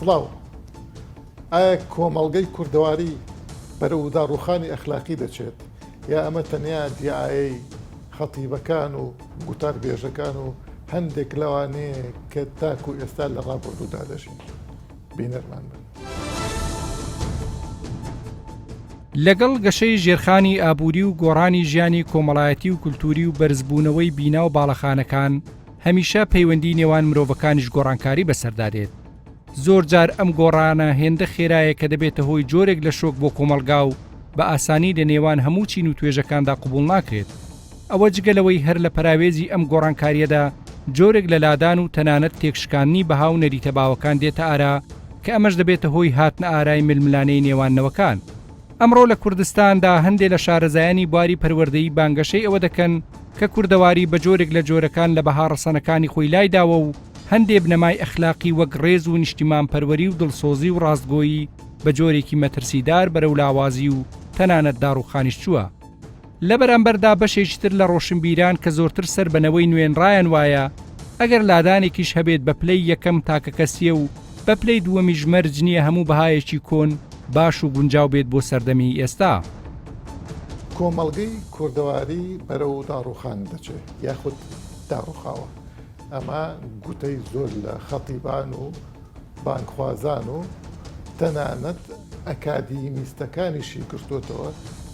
سڵاو ئایا کۆمەڵگەی کوردەواری بەرەو داڕوخانی ئەخلاقی دەچێت یا ئەمە تەنیا دیعایەی خەتیبەکان و گوتار بێژەکان و هەندێک لەوانەیە کە تاکو ئێستا لە ڕابردوودا دەژین بینەرمان بن. لەگەڵ گەشەی ژێرخانی ئابووری و گۆڕانی ژیانی کۆمەڵایەتی و کولتوری و بەرزبوونەوەی بینا و باڵەخانەکان هەمیشە پەیوەندی نێوان مرۆڤەکانیش گۆڕانکاری بەسەردادێت. زۆر جار ئەم گۆڕانە هێندە خێرایە کە دەبێتە هۆی جۆرێک لە شۆک بۆ کۆمەلگا و بە ئاسانی لە نێوان هەموو چین و توێژەکاندا قبول ناکرێت. ئەوە جگەلەوەی هەر لە پراوێزی ئەم گۆڕانکاریەدا جۆرێک لە لادان و تەنانەت تێکشکاندنی بەها و نەریتە باوەکان دێتە ئارا کە ئەمەش دەبێتە هۆی هاتنە ئارای ململانەی نێواننەوەکان. ئەمڕۆ لە کوردستاندا هەندێک لە شارەزایانی بواری پەروەردەیی بانگەشەی ئەوە دەکەن کە کوردەواری بە جۆرێک لە جۆرەکان لە بەها ڕەسەنەکانی خۆی لایداوە و هەندێک بنەمای ئەخلاقی وەک ڕێز و نیشتیمان پەروەری و دڵسۆزی و ڕاستگۆیی بە جۆرێکی مەترسیدار بەرەو لاوازی و تەنانەت داڕوخانیش چووە. لە بەرامبەردا بەشێکی تر لە ڕۆشنبیران کە زۆرتر سەر بەنەوەی نوێنڕایان وایە ئەگەر لادانێکیش هەبێت بە پلەی یەکەم تاکە کەسیە و بە پلەی دووەمی ژمەرج نییە هەموو بەهایەکی کۆن باش و گونجاو بێت بۆ سەردەمی ئێستا. کۆمەڵگەی کوردەواری بەرەو داڕوخان دەچێت یاخود داڕوخاوە. ئەمە گوتەی زۆر لە خەتیبان و بانکخوازان و تەنانەت ئەکادیمیستەکانیشی گرتوتەوە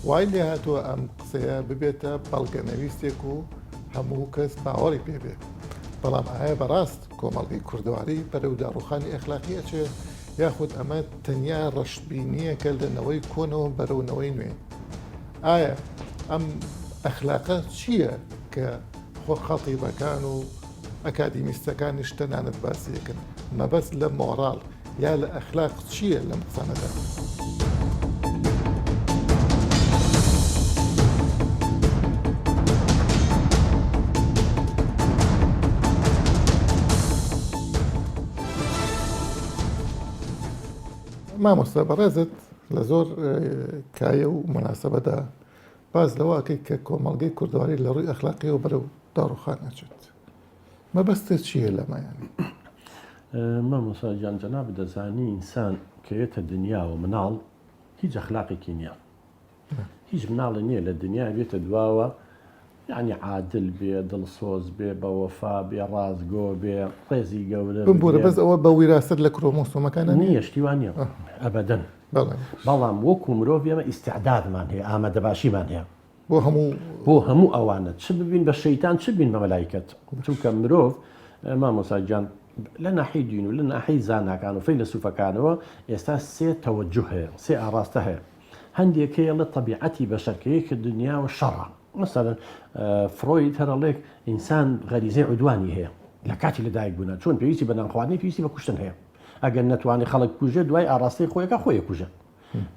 وای لێ هاتووە ئەم قسەیە ببێتە بەڵگەنەویستێک و هەموو کەس باوەڕی پێبێت. بەڵام ئایا بەڕاست کۆمەڵگەی کوردەواری بەرەو داڕوخانی ئەخلاقی ئەچێت یاخود ئەمە تەنیا ڕەشبینیەکە لەنەوەی کۆنەوە بەرەونەوەی نوێ؟ ئایا ئەم ئەخلاقە چییە کە خۆ خەتیبەکان و ئەکادیمیستەکانیش تەنانەت باسیەکەن؟ مەبەست لە مۆڕاڵ یا لە ئەخلاق چییە لەم قسانەدا؟ مامۆستا بەڕێزت لە زۆر کایە و مناسبەدا باز لەواکەی کە کۆمەڵگەی کوردەواری لە ڕووی ئەخلاقی و بەرەو داڕوخان ئەچێت. مەبەستت چییە لەمایانی؟ مامۆستا گیان جەناب دەزانی ئینسان کەوێتە دنیا و مناڵ هیچ ئەخلاقێکی نییە. هیچ مناڵی نییە لە دنیا بێتە دواوە یعنی عادل بێ، دڵسۆز بێ، بە وەفا بێ، ڕازگۆ بێ، ڕێزی گەورە بمبورە بەس ئەوە بە ویراست لە کرۆمۆسۆمەکانە نییە، شتیوان نییە ئەبەدەن. بەڵام وەکو مرۆڤ ئێمە ئیستیعدادمان هەیە، ئامادەباشیمان هەیە بۆ هەموو ئەوانە، چ ببین بە شەیتان چ بین بە مەلایکەت. چونکە مرۆڤ مامۆستا گیان لە ناحی دین و لە ناحی زاناکان و فەیلسوفەکانەوە ئێستا سێ تەوەجوه هەیە، سێ ئاڕاستە هەیە. هەندێک هەیە لە طەبیعەتی بەشەرکەیە کە دنیا و شەڕە. مثلا فرۆید هەرەڵێک ئینسان غەریزەی عودوانی هەیە لە کاتی لەدایک بووە، چۆن پێویستی بە نانخواردنی پێویستی بە کوشتن هەیە. ئەگەر نەتوانێت خەڵک کوژێ دوای ئاڕاستەی خۆیەکە خۆی کوژە.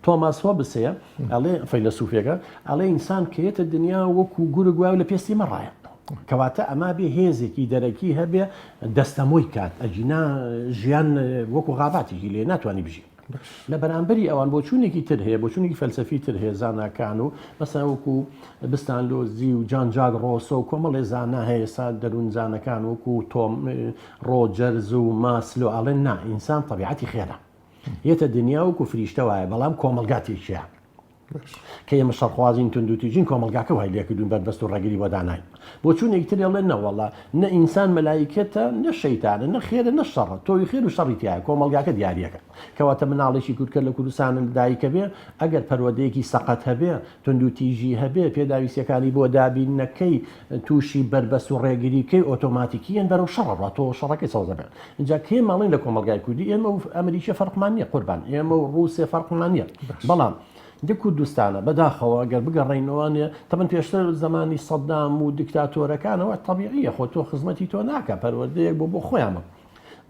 تۆماس هۆبسەیە ئەڵێ فەیلسوفێکە ئەڵێ ئینسان کەیەتە دنیا وەکو گورگ گوای لە پێستی مەڕایە. کەواتە ئەما بێ هێزێکی دەرەکی هەبێ دەستەمۆی کات ئەجینا ژیان وەکو غاباتێکی لێ ناتوانانی بژی. لە بەرامبەری ئەوان بۆچوونێکی تر هەیە، بۆچوونێکی فەلسەفی تر هەیە زاناکان و مەسەڵەن وەکو بستان لۆزی و جان جاک ڕۆسۆ و کۆمەڵێ زانا هەیە سا دەروون زانەکان وەکو تۆم ڕۆجەرز و ماسلۆ ئەڵێن نا ئینسان طەبیعەتی خێرە یەتە دنیا وەکو فریشتە وایە، بەڵام کۆمەلگاتێکیە کە ئێمە شەڕخوازین توندوتیژین کۆمەلگاکە وای لێکردوون بەربەست و ڕێگری بۆ دانای. بۆچوونێکی تر ئەڵێن نەوەڵا نە ئینسان مەلایکەتە نە شەیتانە نە خێرە نە شەڕە، تۆی خێر و شەڕی تایە، کۆمەلگاکە دیارەکە. کەواتە مناڵێکی کورتکە لە کوردستان دایکە بێ ئەگەر پەروەردەیەکی سەقەت هەبێ، توندوتیژی هەبێ، پێداویستەکانی بۆ دابینەکەی تووشی بەربەست و ڕێگریکەی ئۆتۆماتیکیان بەرەو شەڕەڕات تۆ شەڕەکەی سەوزە بێت. اینجا کێ ماڵین لە کۆمەلگای کوردی ئێمە و ئەمریکا فەرقمان نییە قوربان، ئێمە و ڕووسێ فەرقمان نییە. بەڵام لە کوردستانە بەداخەوە گەر بگەڕێینەوەیە تەمەن پێشتر زمانی سەدام و دیکتاتۆرەکانەوە تەبیعیە خۆ تۆ خزمەتی تۆ ناکە پەروەردەیەک بۆ خۆیانمە.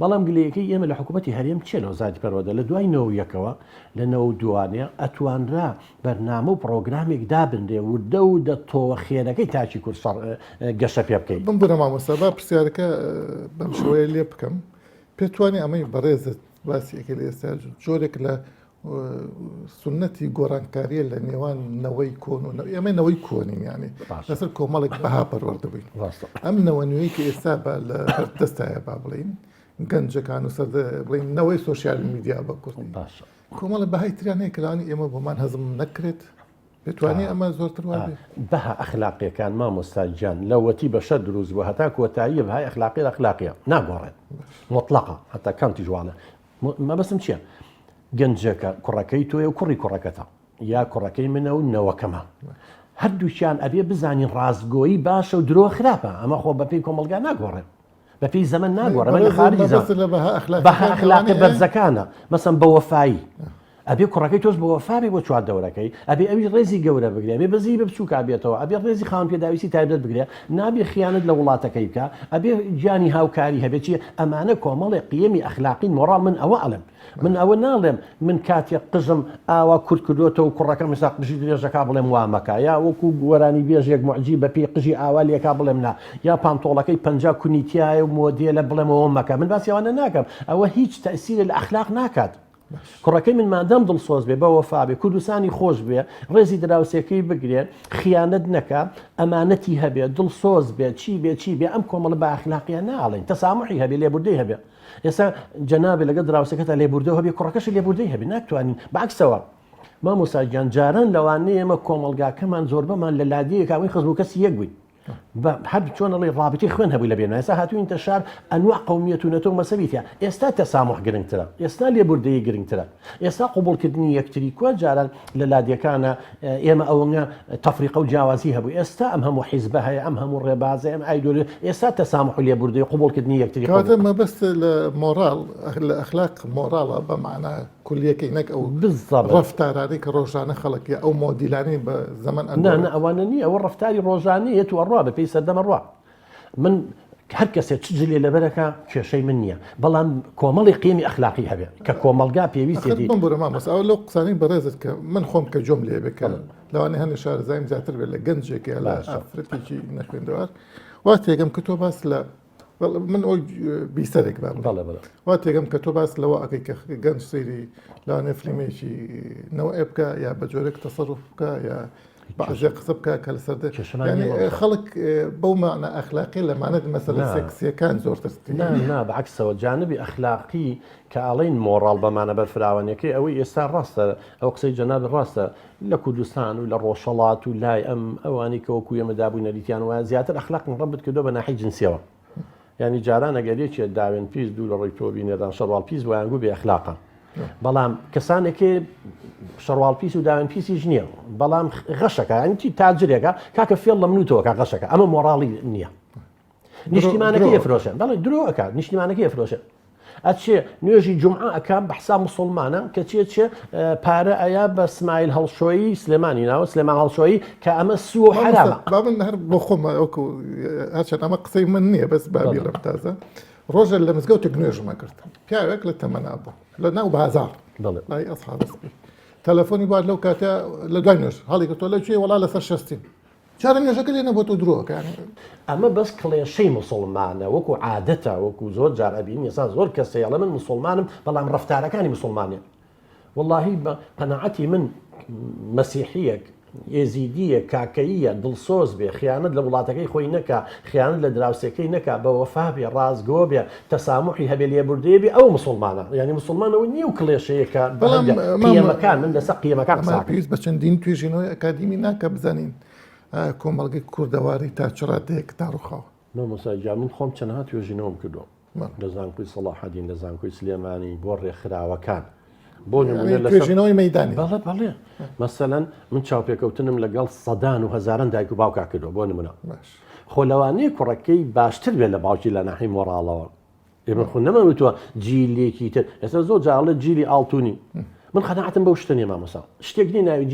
بەڵام گلەیەکەی ئێمە لە حکوومەتی هەرێم چێ لەو زاتی پەروەردە لە دوای نەوەیەکەوە لە نەوە دووانەیە ئەتوانرا بەرنامە و پرۆگرامێک دابنرێ وردە و دەتۆوە خێنەکەی تاچی کورد گەشە پێ بکەیت. بمبرە مامۆستا با پرسیارەکە بەم شێوەیە لێ بکەم. پێتوانێ ئەمەی بەڕێزت باسیەکە لە ئێستا جۆرێک لە سنەتی گۆڕانکاریە لە نێوان نەوەی کۆن و ئێمە نەوەی کۆنین یانی لەسەر کۆمەڵێک بەها پەروەردە بووین. ئەم نەوە نوێی کە ئێستا بە لە دەستایە با بڵین گەنجەکان و سەر بڵین نەوەی سوۆسیال میدیا بە کوردی باشە کۆمەڵە بەهای تریانەیە کەلانی ئێمە بۆمان هەزم نەکرێت دەتوانێت ئەمە زۆرتر وابێ بەها ئەخلاقیەکان مامۆستاجیان لەوەتی بەشە دروست بوو هەتا کۆتایی بەهای ئەخلاقیە ناگۆڕێت مطلقا هەتا کەمتی جوانە مەبەستم چییە گەنجەکە کوڕەکەی تۆیە و کوڕی کوڕەکەتە یا کوڕەکەی منە و نەوەکەمە هەردووچیان ئەبێ بزانین ڕاستگۆیی باشە و درۆ خراپە ئەمە خۆ بەپێی کۆمەلگا ناگۆڕێت بەپێی زەمن ناگۆڕێ من لە خارجی بەها ئەخلاقی بەرزەکانە مەسەن بە وەفایی ئەبێ کوڕەکەی تۆز بە وەفابی بۆ چواردەوەرەکەی ئەبێ ئەوی ڕێزی گەورە بگرێ ئەبێ بەزی بە بچوو کابێتەوە ئەبێ ڕێزی خاوەن پێداویستی تایبەت بگرێ نابێ خیانەت لە وڵاتەکەی بکە ئەبێ گیانی هاوکاری هەبێت چیە ئەمانە کۆمەڵی قیەمی ئەخلاقی مۆڕاڵ من ئەوە ئەڵێم من ئەوە ناڵێم من کاتێک قژم ئاوا کورد کردوتەوە کوڕەکەم مەساق قژی درێژەکە بڵێم وامەکە یا وەکو گۆرانی بێژێک معجی بە پێی قژی ئاوا لێکا بڵێم نا یا پانتۆڵەکەی پەنجا کونیتیایە و مۆدیێلە بڵێمەوە مەکە من باسی ئەوانە ناکەم ئەوە هیچ تەسیرە لە ئەخلاق ناکات کوڕەکەی من مادەم دڵسۆز بێ بە وەفا بێ کوردستانی خۆش بێ ڕێزی دراوسێکەکەی بگرێت خیانەت نەکە ئەمانەتی هەبێ دڵسۆز بێ چی بێ ئەم کۆمەڵە بە ئەخلاقیە ناڵێن تەسامحی هەبێ لێبوردەی هەبێ ئێستا جەنابێ لەگە دراوسەکەتە لێبوردەوە هەبێ کوڕەکەش لێبوردەی هەبێ ناتوانین بەعکسەوە مامۆستاجیان جاران لەوانەیە ئێمە کۆمەلگاکەمان زۆر بەمان لە لادیەک ئەوەی خزم و کەسی یەک بووین هەر چۆنەڵی ڕابطی خوێن هەبووی لە بێنە ئێستا هاتووین تەشار ئەنواع قەومیەتونەتەوە مەسەویتە ئێستا تەسامح گرنگترە ئێستا لێبوردەیی گرنگترە ئێستا قوبوڵکردنی یەکتری کۆ جاران لە لادیەکانە ئێمە ئەوەنە تەفریقە و جیاوازی هەبوو ئێستا ئەم هەموو حیزبە هەیە ئەم هەموو ڕێبازە ئەم ئایدۆل ئێستا تەسامح و لێبوردەی قوبوڵکردنی یەکتری مەبەست لە مۆڕاڵ لە ئەخلاق مۆڕاڵە بەمانە کولیەکەی نەک ئەو ڕەفتارانی کە ڕۆژانە خەڵکی ئەو مۆدیلانی بە زەمن ئەوانە نیە ئەوە ڕەفتاری ڕۆژانەیە تو ئەڕوا بە پێی سەردەمەڕوا من هەر کەسێک چ جلێ لەبەرەکە کێشەی من نییە بەڵام کۆمەڵی قیمی ئەخلاقی هەبێت کە کۆمەلگا پێویستی بڕە مامۆستا ئەو لەو قسانی بەڕێزت کە من خۆم کە جۆم لێ بکە لەوانەیە هەندێک شارەزایم زیاتر بێت لە گەنجێکی لە ئافرەتێکی نەخوێندەوە وا تێگەم کە تۆ باس لە من ئەو بیسەرێک وا تێگەم کە تۆ باس لەوە ئەەکەی کە گەنج سەیری لاوانێ فلیمێکی نەوە بکە یا بە جۆرێک تەسەڕف بکە یا بعضی قسە بکە کە لەسەر خەڵک بەو معنە ئەخلاقی لەمانەت مەسەلە سێکسیەکان زۆرتر نا بەعکسەوە جانبی ئەخلاقی کە ئاڵین مۆڕاڵ بەمانە بەرفراوانەکەی ئەوەی ئێستا ڕاستە ئەو قسەی جەنابی ڕاستە لە کوردستان و لە ڕۆژهەڵات و لای ئەم ئەوانی کە وەکو ئێمە دابووی نەریتیان وایە زیاتر ئەخلاقن ڕەبت کردو بە ناحی جنسیەوە ینی جاران ئەگەرێکی داوێن پیس دوو لە ڕێی تۆ بینێدان شەڕواڵ پیس وایانگو بێ ئەخلاقە بەڵام کەسانێکی شەڕواڵ پیس و داوێن پیسیش نییە بەڵام غەشەکە ئەنتی تاجرێکە کاکە فێڵ لە منوتەوە کا غەشەکە ئەمە مۆڕاڵی نییە نیشتیمانەکەی فرۆشن بەڵێ درۆەکە نیشتیمانەکەی فرۆشن ئەچێ نوێژی جومعە ئەکە بەحسا موسڵمانە کە چێ پارە ئەیا بە سمایل هەڵشۆیی سلێمانی ناوە سلێمان هەڵشۆیی کە ئەمە سووە حرامە با من هەر بۆ خۆمە ئەوکو هەرچەند ئەمە قسەی من نییە بەس بابی لەم تازە ڕۆژە لە مزگەوتێک نوێژمە کرد پیاوێک لە تەمەنا بوو لە ناو بازار لای ئەسحابسپی تەلەفۆنی بوات لەو کاتە لە دوای نوێژ هەڵی کە تۆ لە کوێ وەڵا لەسەر شەستین چارە نوێژەکە لێنە بۆ تۆ درۆکان ئەمە بەس کڵێشەی موسڵمانە وەکو عادەتە وەکو زۆر جار ئەبین ێستا زۆر کەسەیەڵە من موسڵمانم بەڵام ڕەفتارەکانی موسڵمانێ واللهی بە قەناعەتی من مەسیحیەک ئێزیدیە کاکەیە دڵسۆز بێ خیانەت لە وڵاتەکەی خۆی نەکا خیانەت لە دراوسەکەی نەکا بە وەفا بێ ڕازگۆ بێ تەسامحی هەبێ لێبوردێ بێ ئەو موسڵمانە یعنی موسڵمانەوە نیو کڵێشەیەکە قیەمەکان من لەسەر قیەمەکان پێویست بە چەندین توێژینەوەی ئەکادیمی ناکە بزانین کۆمەڵگەی کوردەواری تا چڕاتەیەک تاڕوخاوە مۆمۆستا من خۆم چەندها توێژینەوەم کردو لە زانکۆی سەڵاحەدین لە زانکۆی سلێمانی بۆ ڕێکخراوەکان بۆ توێژینەوەی مەیدانی بەڵێ مەسەلەن من چاوپێکەوتنم لەگەڵ سەدان و هەزاران دایک و باوکا کردو بۆ نمونە خۆ لەوانەیە کوڕەکەی باشتر بێت لە باوکی لە ناحی مۆڕاڵەوە ئێمە خۆ نەمەوتوە جیلێکی تر ئێستا زۆر جاڵە جیلی ئاڵتونی من خەناعەتم بەو شتە نیە مامۆستا شتێکی ناوی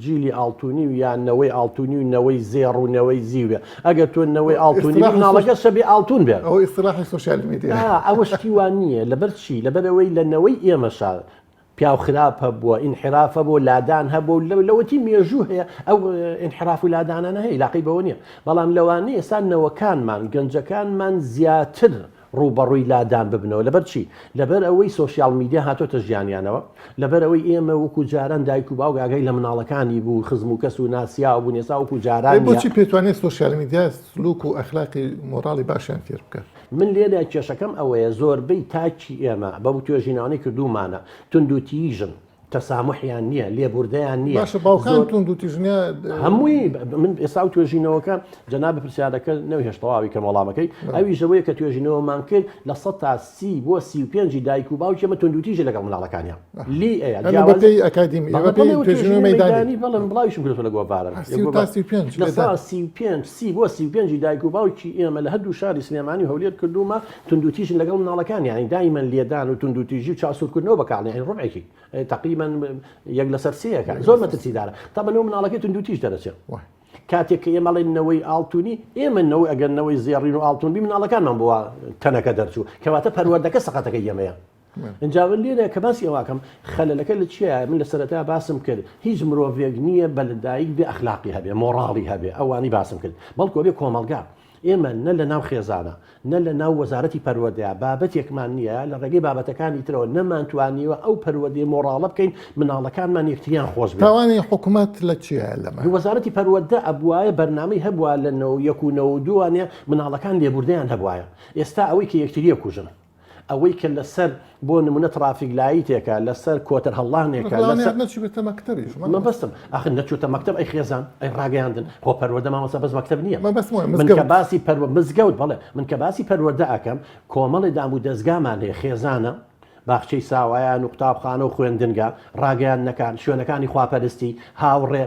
جیلی ئاڵتونی و یان نەوەی ئاڵتونی و نەوەی زێڕ و نەوەی زیوێ ئەگەر تۆ نەوەی ئاڵتونی ناڵەکە شەبێ ئاڵتون بێت ئەو ئیستراحی سۆشیال میدیا ئەوە شتی وان نییە لەبەر چی لەبەرەوەی لە نەوەی ئێمەشا پیاو خراپ هەبووە ئینحرافە بۆ لادان هەبوو لەوەتی مێژوو هەیە ئەو ئینحراف و لادانانە هەیە لاقی بەوە نییە بەڵام لەوانەیە ئێستا نەوەکانمان گەنجەکانمان زیاتر ڕوبەڕووی لادان ببنەوە لەبەر چی لەبەر ئەوەی سوۆسیال میدیا هاتۆتە ژیانیانەوە لەبەر ئەوەی ئێمە وەکو جاران دایک و باوک ئاگای لە مناڵەکانی بوو خزم و کەس و ناسیا بوو نێسا وەکو جاران بۆچی پێتوانێت سوۆسیال میدیا سلوک و ئەخلاقی مۆراڵی باشیان فێر بکات من لێرە کێشەکەم ئەوەیە زۆربەی تاچی ئێمە بەو توێژینانەی کردومانە تونند و تیژن تەسامحیان نییە لێبوردەیان نییە باشە باوکان تونند و تیژنیە هەمووی من ئێستا و توێژینەوەکە جەناب پرسیارەکە نەوهێشتەواوی کە وەڵامەکەی ئەوی ژەوەیە کە توێژینەوەمان کرد لە 100 تا 30 بۆ 35 دایک و باوکێمە تونند و تیژە لەگەڵ مناڵەکانیان لی ئەیە ئەکادیمی توێژینەوە مەیدانی بەڵێن بڵاویشم کردوە لە گۆڤارن لە 30 بۆ 35 دایک و باوکی ئێمە لە هەردوو شاری سلێمانی هەولێر کردومە تونند و تیژن لەگەڵ مناڵەکان یانی دایمەن لێدان و تونند و تیژی و چاسوورکردنەوە بەکارنێ ڕبعێکی تقریبا یەک لەسەر سەیەکە زۆر مەترسیدارە تا بەنەوە مناڵەکەی تونند و تیژ دەرەچێت کاتێک کە ئێمەڵێنەوەی ئاڵتونی ئێمەنەوەی ئەگەرنەوەی زێڕین و ئاڵتونبی مناڵەکانمان بووە تەنەکە دەرچوو کەواتە پەروەردەکە سەقەتەکەی ئێمەیە ئەنجاون لێرە کە باسی ئەواکەم خەلەلەکە لە چیە من لە سەرەتا باسم کرد هیچ مرۆڤێک نییە بە لەدایک بێ ئەخلاقی هەبێ مۆڕاڵی هەبێ ئەوانی باسم کرد بەڵکو بێ کۆمەلگا ئێمە نە لە ناو خێزانە نە لە ناو وەزارەتی پەروەردەیە بابەتێکمان نییە لە ڕێگەی بابەتەکانی ترەوە نەمانتوانیوە ئەو پەروەردەی مۆڕاڵە بکەین مناڵەکانمان یەکتریان خۆش بێت تاوانی حکوومەت لە چیە لەمە وەزارەتی پەروەردە ئەبوایە بەرنامەی هەبووە لە 1992 مناڵەکان لێبوردەیان هەبوایە ئێستا ئەوەی کە یەکتریە کوژن ئەوەی کە لەسەر بۆ نمونە ترافیک لایتێکە لەسەر کۆتەر هەڵڵانێکە بەستم ئاخر نەچوتە مەکتب ئەی خێزان ئەی ڕاگەیاندن خۆ پەروەردە مامۆستا بەس مەکتب نییە من کە باسی مزگەوت بەڵێ من کە باسی پەروەردە ئەکەم کۆمەڵی دام و دەستگامان هەیە خێزانە باخچەی ساوایان و قوتابخانە و خوێندنگە ڕاگەیان نەکان شوێنەکانی خواپەرستی هاوڕێ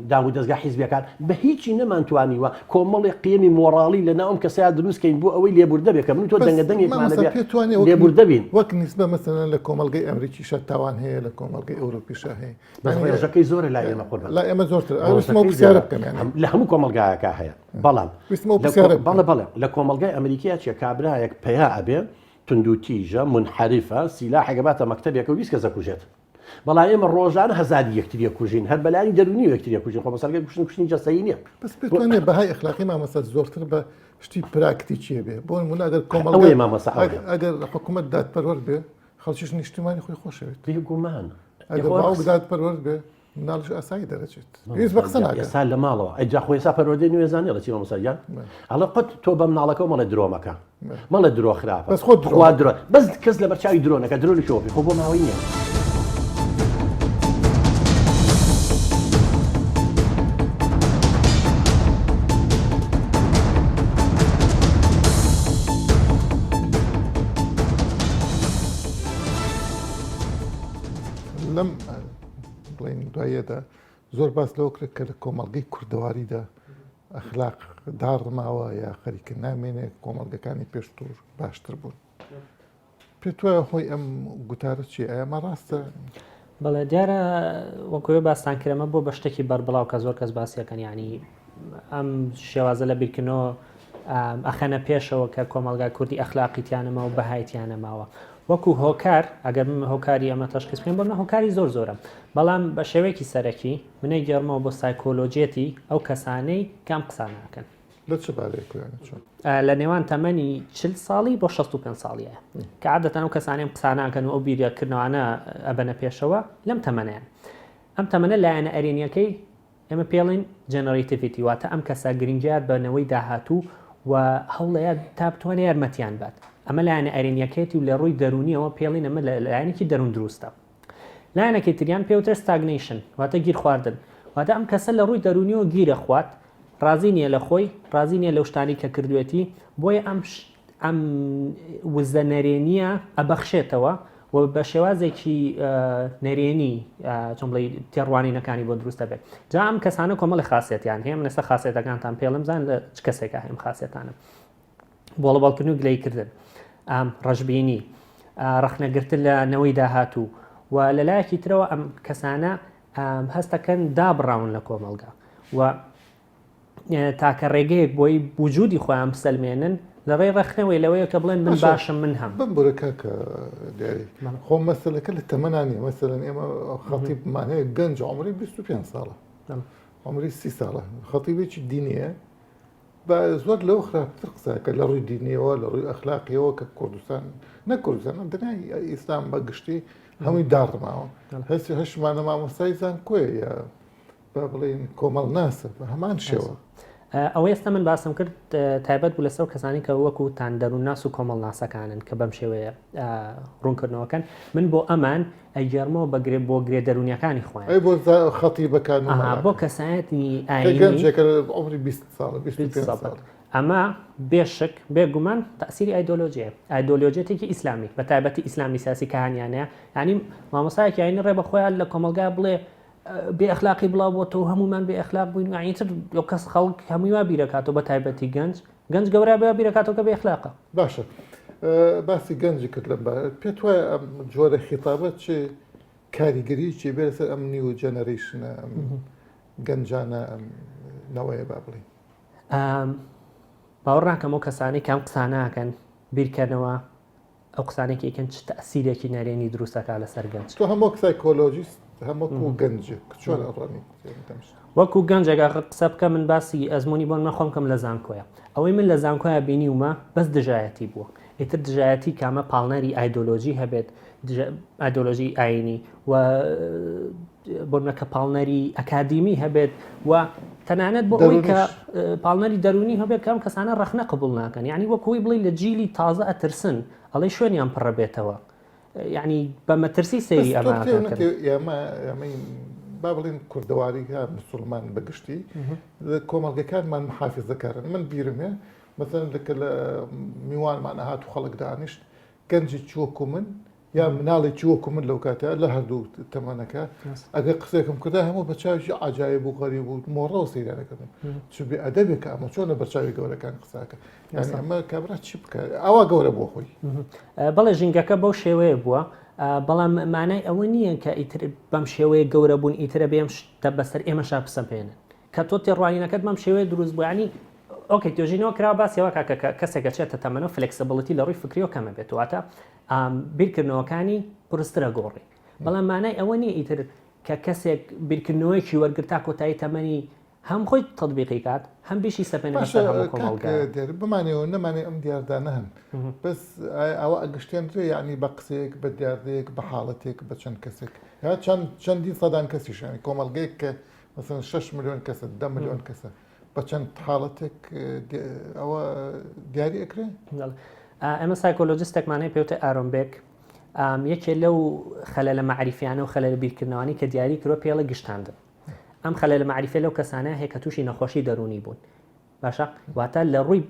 دام و دەستگا حیزبیەکان بە هیچی نەمانتوانیوە کۆمەڵی قیمی مۆڕاڵی لە ناوم کەسەیە دروستکەین بۆ ئەوەی لێبوردە بێکە من تۆ دەنگەدەنگێکمانە لێبوردە بین وەک نیسبە مەسەلەن لە کۆمەلگەی ئەمریکیشە تاوان هەیە لە کۆمەلگەی ئەوروپیشە هەیە ڕێژەکەی زۆرە لای ئێمە قوربان لا ئێمە زۆرتر پرسیارە بکەم لە هەموو کۆمەلگایەکە هەیە بەڵام بەڵێ لە کۆمەلگای ئەمریکیا چیە کابرایەک پیا ئەبێ تونند و تیژە منحریفە سیلاحێکە باتە مەکتەبێکە و ویست کەسە کوژێت بەڵام ئێمە ڕۆژانە هەزاری یەکتریە کوژین هەر بەلانی دەرونی یەکتریە کوژین خۆ بەسەرگەی کوشتنی جەستەیی نییە بەس بتوانێت بەهای ئەخلاقی مامەسەر زۆرتر بە شتی پراکتیکیە بێ بۆ نمونە ئەگەر کۆمەڵگەی مامەسا ئەگەر حکوومەت دادپەروەر بێ خەڵکیش نیشتیمانی خۆی خۆشەوێت بێگومان ئەگەر باوک دادپەروەر بێ مناڵش ئاسایی دەرەچێت هیچ بە قسە ناکە ئێستا لە ماڵەوە ئەجا خۆی ئێستا پەروەردەی نوێزانانی لە چی مامۆستاجان ئەڵە قەت تۆ بە مناڵەکە مەڵێ درۆمەکە مەڵێ درۆ خراپە بەس خۆ درۆ بەس کەس لە بەرچاوی درۆنەکە درۆنی شۆپی خۆ بۆ ماوەی نییە لەم بڵین دوایەدا زۆر باس لەوە کرد کە لە کۆمەڵگەی کوردەواریدا ئەخلاق داڕماوە یا خەریکە نامێنێت کۆمەڵگەکانی پێشتر باشتر بوون پێت وایە خۆی ئەم گوتارە چی ئەمە ڕاستە بەڵێ دیارە وەکوێ باستانکرێمە بۆ بە شتێکی بەربڵاو کە زۆر کەس باسیەکەن ینی ئەم شێوازە لە بیرکردنەوە ئەخەنە پێشەوە کە کۆمەلگای کوردی ئەخلاقیتیانەمە و بەهایەتیانەماوە وەکو هۆکار ئەگەر هۆکاری ئەمە تەشخیص بکەین بۆ هۆکاری زۆر زۆرە بەڵام بە شێوەیەکی سەرەکی منەی گەڕمەوە بۆ سایکۆلۆجێتی ئەو کەسانەی کام قسانەکەن لە چ بارێکیان لە نێوان تەمەنی 40 ساڵی بۆ 65 ساڵیە کە عادەتەن ئەو کەسانەی قساناکەن و ئەو بیریەکردنەوەانە ئەبەنە پێشەوە لەم تەمەنیان ئەم تەمەنە لایەنە ئەرێنیەکەی ئێمە پێڵین جەنەڕیتیڤیتی واتە ئەم کەسە گرنگیات بەنەوەی داهاتوو و هەوڵەیە تا بتوانێت یارمەتیان بات ئەمە لایەنە ئەرێنیەکەیەتی و لە ڕووی دەرونیەوە پێڵین ئەمە لە لایەنێکی دەرون دروستە لایەنێکی تریان پێوتە ستاگنیشن واتە گیر خواردن واتە ئەم کەسە لە ڕووی دەرونیەوە گیرە خوات ڕازی نییە لە خۆی ڕازی نییە لەو شتانی کە کردوێتی بۆیە ئەم وزە نەرێنیە ئەبەخشێتەوە و بە شێوازێکی نەرێنی چۆن بڵێ تێڕوانینەکانی بۆ دروستە بێت جا ئەم کەسانە کۆمەڵی خاسێتیان هەیە منێستا خاسێتەکانتان پێڵم زان لە چ کەسێکە هەم خاسێتانە بۆڵەباڵکردن و گلەیکردن ڕەشببینی ڕەخنەگرتن لە نەوەی داهاتوو و لەلایەکی ترەوە ئەم کەسانە هەستەکەن دابڕاون لە کۆمەلگا و تاکە ڕێگەیەک بۆی وجودی خۆیان بسەلمێنن لە ڕێی ڕەخنەوەی لەوەیە کە بڵێن من باشم من هەم بم بۆرەکە کە دیاری خۆ مەسەلەکە لە تەمەنانی مەسەلەن ئێمە خەتیبمان هەیە گەنج عمری 25 ساڵە عمری 30 ساڵە خەتیبێکی دینیە بە زۆر لەو خراپتر قساکە لە ڕووی دینیەوە لە ڕووی ئەخلاقیەوە کە کوردستان نەکوردستان دنیای ئیسلام بەگشتی هەمووی داڕماوە هەشمانە مامۆستای زانکۆیە یا با بڵێن کۆمەڵ ناسە بە هەمان شێوە. ئەوە ئێستا من باسم کرد تایبەت بوو لەسەر کەسانی کە وەکو تان دەروون ناس و کۆمەڵ ناسەکانن کە بەم شێوەیە ڕوونکردنەوەکەن من بۆ ئەمان ئەیگەرمەوە بەگرێ بۆ گرێ دەرونیەکانی خۆیان بۆ خەتی بەکان بۆ کەسایەتی ئاینی عمری 20 ساڵ ئەمە بێشک بێگومان تەسیری ئایدۆلۆژیە ئایدۆلۆژیەتێکی ئیسلامی بە تایبەتی ئیسلامی سیاسی کەهانیانەیە ینی مامۆسایەکی ئاینی ڕێ بەخۆیان لە کۆمەلگا بڵێ بێ ئەخلاقی بڵاو بۆتەوە هەمومان بێ ئەخلاق بووین ئاینتر کەس خەڵک هەمووی وا بیرەکاتەوە بە تایبەتی گەنج گەورە بێ بیرەکاتەوە کە بێ ئەخلاقە. باشە باسی گەنجی کرد لەم پێت وایە ئەم جۆرە خیتابەت چێ کاریگەری چێ بێ لەسەر ئەم نیو جەنەرەیشنە ئەم گەنجانە ئەم نەوەیە با بڵێن باوەڕ ناکەم ئەو کەسانی کام قساناکەن بیرکردنەوە ئەو قسانێکی ئەکەن چ تەسیرێکی نەرێنی دروستەکە لەسەر گەنج. تۆ هەموو سایکۆلۆژیست هەموو گەنجە چۆن ئەڕۆنی وەکو گەنجێک قسە بکە من باسی ئەزمموی بۆن نەخۆم کەم لە زانکۆیە ئەوەی من لە زانکۆیە بینی ومە بەس دژایەتی بووە ئیتر دژایەتی کامە پاڵنەری ئایدۆلۆژی هەبێت ئایدۆلۆژی ئاینی و بۆنەکە پاڵنەری ئەکادیمی هەبێت و تەنانەت بۆ ئەوەی کە پاڵنەری دەرونی هەبێت کەم کەسانە ڕەخنە قبول ناکەن یعنی وەکوی بڵی لە جیلی تازە ئەترسن ئەڵێ شوێنیان پڕە بێتەوە یعنی بە مەترسی سەیری ئەمەی با بڵێن کوردەواری مسلمان بەگشتی کۆمەڵگەکانمان محافظەکارن من بیرمێ مثلا لە میوانمان هات و خەڵک دانیشت گەنجی چۆکو من یا مناڵی چۆکو من لەو کاتە لە هەردوو تەمەنەکە ئەگەر قسێکم کردا هەموو بەچاوی ئاجایب و غەریب و مۆڕەوە سەیرانەکەم چ بێ ئەدەبێکە ئەمە چۆنە بەرچاوی گەورەکان قساکە یعنی ئەمە کابرا چی بکە ئەوە گەورە بۆ خۆی بەڵێ ژینگەکە بەو شێوەیە بووە بەڵام مانای ئەوە نییە کە ئیتر بەم شێوەیە گەورە بوون ئیترە بێم شتە بەسەر ئێمەشا پسەپێنن کە تۆ تێڕوانینەکەت بەم شێوەیە دروست بوو ینی ئۆکەی توێژینەوە کرا باسیەوە کاکە کەسێکە چێتە تەمەنەوە فلکسبڵەتی لە ڕووی فکریەوە کەمە بێت واتە بیرکردنەوەکانی پرسترە گۆڕی بەڵام مانای ئەوە نییە ئیتر کە کەسێک بیرکردنەوەیکی وەرگرتا کۆتایی تەمەنی هەم خۆی تەطبیقی کات هەم بیشی سەپێنە بمانەوە نەمانێ ئەم دیاردانە هەن بەس ئەوە ئەگەشتێنرێ یعنی بە قسەیەک بە دیاردەیەک بە حاڵەتێک بە چەند کەسێک یا چەندی سەدان کەسیشانی کۆمەڵگەیەک کە مثلا 6 ملیۆن کەسە 10 ملیۆن کەسە بە چەند حاڵەتێک ئەوە دیاری ئەکرێ ئەمە سایکۆلۆجیستێکمانەیە پێوتە ئارۆمبێک یەکێ لەو خەلە لە معریفیانە و خەلە لە بیرکردنەوەی کە دیاری کرۆ پێڵە گشتاندن ئەم خەلە لە معریفە لەو کەسانە هەیە کە تووشی نەخۆشی دەرونی بوون باشە واتە لە ڕووی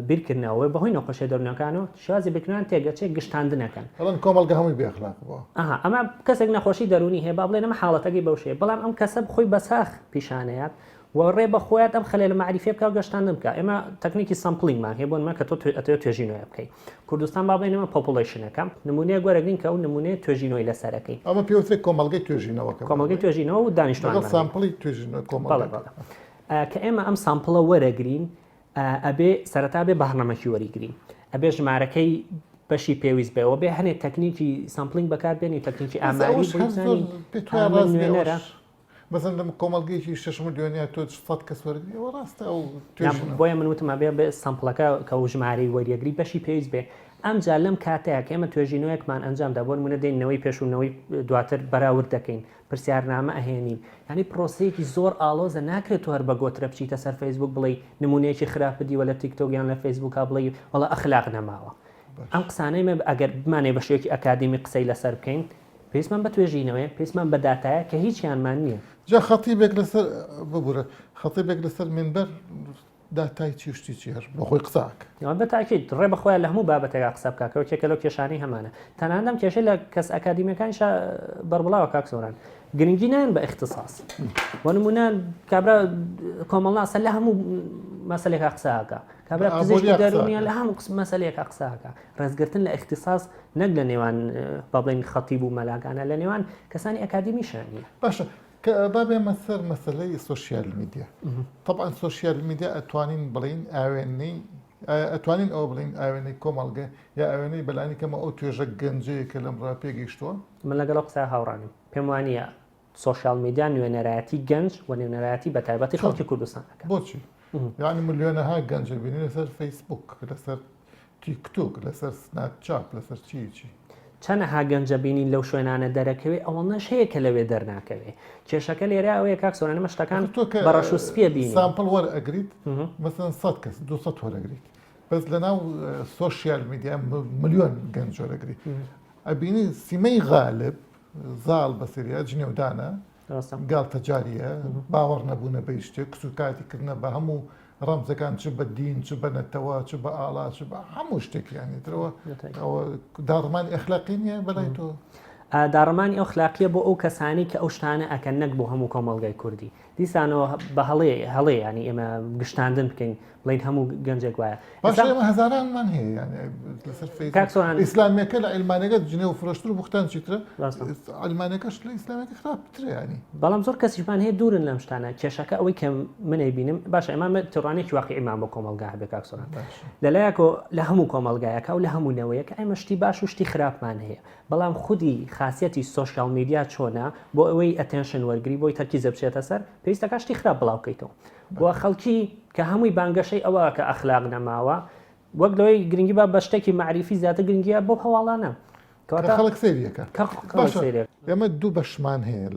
بیرکردنەوە بەهۆی نەخۆشی دەرونەکانەوە شازی بیرکردنەوە تێگەچێک گشتاندنەکەن هەڵەن کۆمەڵگە هەمووی بێخلاق بووە ئەمە کەسێک نەخۆشی دەرونی هەیە با بڵێن ئەمە حاڵەتەکەی بەو شێ بەڵام ئەم کەسە بخۆی بەساخ پیشانەیەات وەڕێ بەخۆیات ئەم خەلێ لە معریفێ بکە و گەشتاندن بکە ئێمە تەکنیکی سامپلینگمان هەیە بۆنمە کە تۆ ئەتەوێت توێژینەوە بکەیت کوردستان با بڵێنەوە پۆپوڵیشنەکە نمونەیە گوەرەگرین کە ئەو نمونەیە توێژینەوەی لەسەرەکەی ئەمە پێوترێت کۆمەڵگەی توێژینەوەکە کۆمەڵگەی توێژینەوە و دانیشتوان سامپڵی توێژینەوە کۆمەڵ کە ئێمە ئەم سامپڵە وەرەگرین ئەبێ سەرەتا بێ بەهنەمەکی وەریگرین ئەبێ ژمارەکەی بەشی پێویست بێەوە بێ هەنێک تەکنیکی سامپلینگ بەکاربێنی تەکنیکی ئاماری نوێنەرە مثلا لەم کۆمەڵگەیەکی 6 ملیۆنیا تۆ 100 کەس وەرگریەوە ڕاستە ئەو بۆیە من وتم ئەبێ بێ سامپڵەکە کە و ژمارەی وەریەگری بەشی پێویست بێ ئەمجا لەم کاتەیە کە ئێمە توێژینەوەیەکمان ئەنجامدا بۆ نمونە دێنەوەی پێشوونەوەی دواتر بەراورد دەکەین پرسیارنامە ئەهێنین ینی پرۆسەیەکی زۆر ئاڵۆزە ناکرێت تو هەر بە گۆترە بچیتە سەر فەیسبوک بڵێ نمونەیەکی خراپ بدیوە لە تیکتۆکیان لە فەیسبوکا بڵێ وەڵا ئەخلاق نەماوە ئەم قسانەی ئەگەر بمانێ بە شێوەیەکی ئەکادمی قسەی لەسەر بکەین پێویستمان بە توێژینەوەی پێویستمان بە داتایە کە هیچیانمان نییە جا خەتیبێک لەسەر ببوورە خەتیبێک لەسەر منبەر داتای چیشتی چی هەر بەخۆی قساک بە تاکید ڕێ بەخۆیان لە هەموو بابەتێکا قسە بکەکەەوە کێکە لەو کێشانەی هەمانە تەنانەم کێشەی لە کەس ئەکادیمیەکانیش بەربڵاوە کاک سۆران گرنگی نان بە اختصاص بۆ نمونە کابرا کۆمەڵ ناسە لە هەموو مەسەلێکا قساکە کابرا پزیشکی دەرونیان لە هەموو مەسەلێکا قساکە ڕێزگرتن لە اختصاص نەک لە نێوان بەڵێن خەتیب و مەلاکانە لە نێوان کەسانی ئەکادیمیشانی باشە بابێ مەسەر مەسەلەی سوۆسیال میدیا طبعا سوۆسیال میدیا ئەتوانین بڵین ئاوێنەی ئەتوانین ئەو بڵین ئاوێنەی کۆمەڵگە یا ئاوێنەی بەلانی کەمە ئەو توێژە گەنجەیە کە لەم ڕا پێگەیشتووە من لەگەڵ قسە هاوڕانیم پێم وانە سوۆسیال میدیا نوێنەرایەتی گەنج و نوێنەرایەتی بە تایبەتی خەڵکی کوردستانەکە بۆچی یعنی ملیۆنەها گەنجە بینی لەسەر فەیسبوک لەسەر تیکتۆک لەسەر سناپچاپ لەسەر چی چەنەها گەنجە بینین لەو شوێنانە دەرەکەوێ ئەوەنەش هەیە کە لەوێ دەرناکەوێ کێشەکە لێرە ئەوەیە کاک سۆرانە شتەکان بەڕەش و سپیە بینی سامپڵ وەرئەگریت مەسەن 100 کەس 200 وەرەگریت بەس لەناو سۆشیال میدیا ملیۆن گەنج وەرەگریت ئەبینی سیمەی غالب زاڵ بەسەریا جنێودانە گاڵتە جاریە باوەڕ نەبوونە بە شتێک کسوکاتیکردنە بە هەموو ڕەمزەکان چ بە دین چ بە نەتەوە چ بە ئاڵا چ بە هەموو شتێکیانی ترەوە ئەوە داڕمانی ئەخلاقی نییە بەلای تۆ داڕمانی ئەو خلاقیە بۆ ئەو کەسانی کە ئەو شتانە ئەکەن نەک بۆ هەموو کۆمەڵگای کوردی دیسانەوە بە هەڵێ ینی ئێمە گشتاندن بکەین بڵین هەموو گەنجێک وایە باش ئێمە هەزارانمان هەیە لەسەر ئیسلامیەکە لە ئەلمانەکە جنێ و فرۆشتر و بوختان چیترە ئەلمانەکەش لە ئیسلامەکە خراپترە ینی بەڵام زۆر کەسیشمان هەیە دوورن لەم شتانە کێشەکە ئەوەی کە منەی بینم باش ئەمە تڕوانێکی واقعی ئیمان بۆ کۆمەلگا هەبێ کاکسۆران لەلایەکۆ لە هەموو کۆمەلگایەکە و لە هەموو نەوەیەکە ئەمە شتی باش و شتی خراپمان هەیە بەڵام خودی خاصیەتی سۆشیال میدیا چۆنە بۆ ئەوەی ئەتێنشن وەرگری بۆی تەرکیزە بچێتە سەر پێویستەکە شتی خراپ بڵاوکەیتەوە بۆ خەڵکی کە هەمووی بانگەشەی ئەوە کە ئەخلاق نەماوە وەک لەوەی گرنگی بە بە شتێکی معریفی زیاتر گرنگیە بۆ هەواڵانە خەڵک سێریەکە ئێمە دوو بەشمان هەیە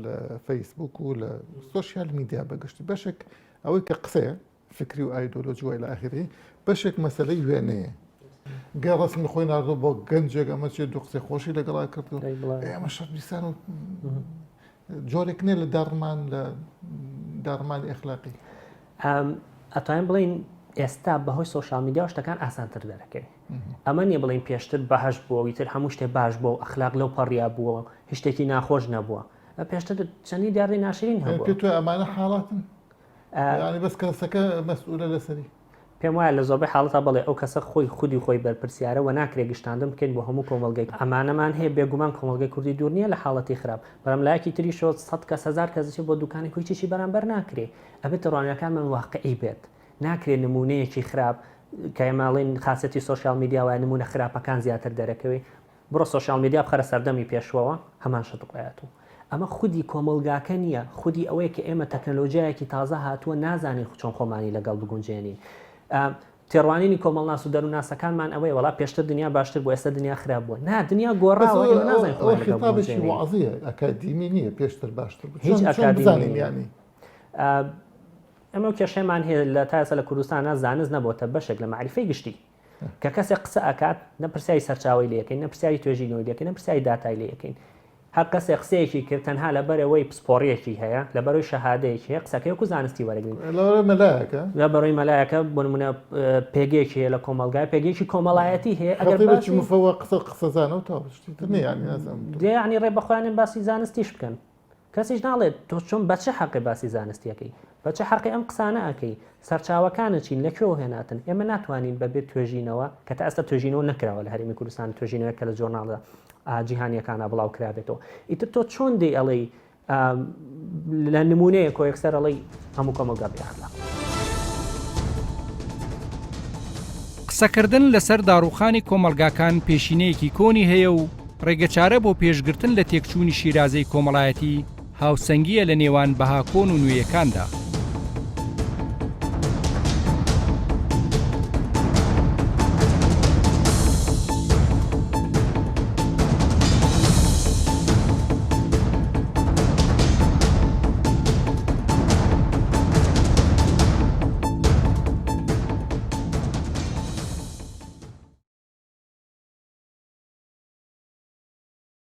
لە فەیسبوک و لە سۆشیال میدیا بەگشتی بەشێک ئەوەی کە قسەیە فکری و ئایدۆلۆژی وای لە ئاخری بەشێک مەسەلەی وێنەیە گەڵ ڕستمی خۆی ناردۆ بۆ گەنجێک ئەمە چێت دوو قسەی خۆشی لەگەڵا کردو ئێمە شەربیستان و جۆرێک نیە لە داڕمان لە داڕمانی ئەخلاقی ئەتوانین بڵین ئێستا بەهۆی سۆشیال میدیا شتەکان ئاسانتر دەرەکەی ئەمە نیە بڵین پێشتر بەهەش بووە ویتر هەموو شتێ باش بووە و ئەخلاق لەو پەڕیا بووە هیچ شتێکی ناخۆش نەبووە پێشتر چەندی دیاری ناشرین هەبوو پێ توێ ئەمانە حاڵاتن ینی بەس کەسەکە مەسئولە لەسەری پێم وایە لە زۆربەی حاڵەتە بڵێ ئەو کەسە خۆی خودی خۆی بەرپرسیارە و ناکرێ گشتاندن بکەین بۆ هەموو کۆمەڵگەی ئەمانەمان هەیە بێگومان کۆمەڵگەی کوردی دوور نییە لە حاڵەتی خراپ بەڵام لایەکی تری شۆ 100 کەس 1000 کەس بۆ دوکانی کوچیشی بەرامبەر ناکرێ ئەبێت ڕوانیەکانمان واقعی بێت ناکرێت نمونەیەکی خراپ کە ئێماڵین خاصەتی سۆشیال میدیا وایە نمونە خراپەکان زیاتر دەرەکەوێ بڕۆ سۆشیال میدیا بخەرە سەردەمی پێشوەوە هەمان شتڵایەتەوە ئەمە خودی کۆمەلگاکە نییە خودی ئەوەیە کە ئێمە تەکنۆلۆژیایەکی تازە هاتووە نازانین چۆن خۆمانی لەگەڵ بگونجێنین تێڕوانینی کۆمەڵناس و دەروناسەکانمان ئەوەی وڵا پێشتر دنیا باشتر بۆ ئێستا دنیا خراپ بووە نا دنیا گۆڕاوە خێتابێکی وازیە ئەکادیمی نییە پێشتر باشتر هیچ ئەکادیمیانی ئەمە کێشەمان هەیە لە تاسە لە کوردستانە زانست نەبووتە بەشێک لە معریفەی گشتی کە کەسێک قسە ئەکات نەپرسیای سەرچاوی لەکەین نەپرسیای توێژینەوەی لەکەین نەپرسیای داتای لەکەین هەر کەسێک قسەیەکی کرد تەنها لەبەرەوەی پسپۆڕیەکی هەیە لەبەرەوەی شەهادەیەکی هەیە قسەکەی وەکو زانستی وەرەگرین لەبەرەوەی مەلایەکە بۆ نمونە پێگەیەکی هەیە لە کۆمەلگای پێگەیەکی کۆمەڵایەتی هەیە ئەگەر مفەوە قسەزانە و تاوشتی ینی ڕێبەخوایان باسی زانستیش بکەن کەسیش ناڵێت تۆ چۆن بە چه حەقی باسی زانستیەکەی بە چه حەقی ئەم قسانە ئەەکەی سەرچاوەکانە چین لەکوێوە هێناتن ئێمە ناتوانین بەبێت توێژینەوە کە تا ئەستا توێژینەوە نەکراوە لە هەرێمی کوردستان توێژینەوە کە لە جۆرناڵدا جیهانیەکانە بڵاو کرابێتەوە ئیتر تۆ چۆن دێ ئەڵێ لە نمونەیە کۆ یەکسەر ئەڵێ هەموو کۆمەلگا بێخلاق قسەکردن لەسەر داڕوخانی کۆمەلگاکان پێشینەیەکی کۆنی هەیە و ڕێگەچارە بۆ پێشگرتن لە تێکچوونی شیرازەی کۆمەڵایەتی هاوسەنگیە لە نێوان بەهاکۆن و نوێیەکاندا